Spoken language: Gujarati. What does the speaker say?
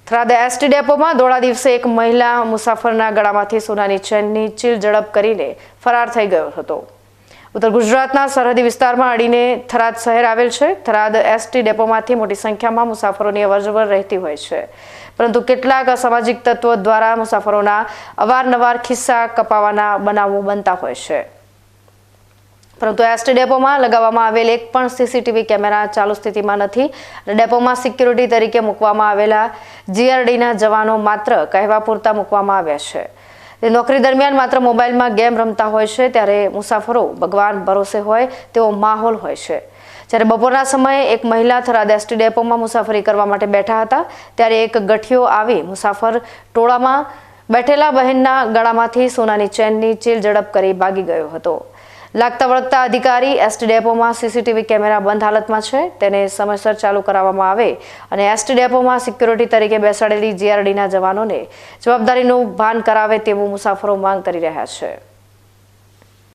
થરાદ એસટી ડેપોમાં દોડા દિવસે એક મહિલા મુસાફરના ગળામાંથી સોનાની ચેનની ચીલ ઝડપ કરીને ફરાર થઈ ગયો હતો। ઉત્તર ગુજરાતના સરહદી વિસ્તારમાં અડીને થરાદ શહેર આવેલ છે। થરાદ એસટી ડેપોમાંથી મોટી સંખ્યામાં મુસાફરોની અવરજવર રહેતી હોય છે, પરંતુ કેટલાક અસામાજિક તત્વો દ્વારા મુસાફરોના અવારનવાર ખિસ્સા કપાવવાના બનાવો બનતા હોય છે, પરંતુ એસટી ડેપોમાં લગાવવામાં આવેલ એક પણ સીસીટીવી કેમેરા ચાલુ સ્થિતિમાં નથી અને ડેપોમાં સિક્યુરિટી તરીકે મૂકવામાં આવેલા જીઆરડીના જવાનો માત્ર કહેવા પૂરતા મૂકવામાં આવ્યા છે। તે નોકરી દરમિયાન માત્ર મોબાઈલમાં ગેમ રમતા હોય છે, ત્યારે મુસાફરો ભગવાન ભરોસે હોય તેવો માહોલ હોય છે। જ્યારે બપોરના સમયે એક મહિલા થરાદ એસટી ડેપોમાં મુસાફરી કરવા માટે બેઠા હતા, ત્યારે એક ગઠિયો આવી મુસાફર ટોળામાં બેઠેલા બહેનના ગળામાંથી સોનાની ચેનની ચીલ ઝડપ કરી ભાગી ગયો હતો। લાગતા વળગતા અધિકારી એસટી ડેપોમાં સીસીટીવી કેમેરા બંધ હાલતમાં છે, તેને સમયસર ચાલુ કરાવવામાં આવે અને એસટી ડેપોમાં સિક્યુરિટી તરીકે બેસાડેલી જીઆરડીના જવાનોને જવાબદારીનું ભાન કરાવે તેવું મુસાફરો માંગ કરી રહ્યા છે।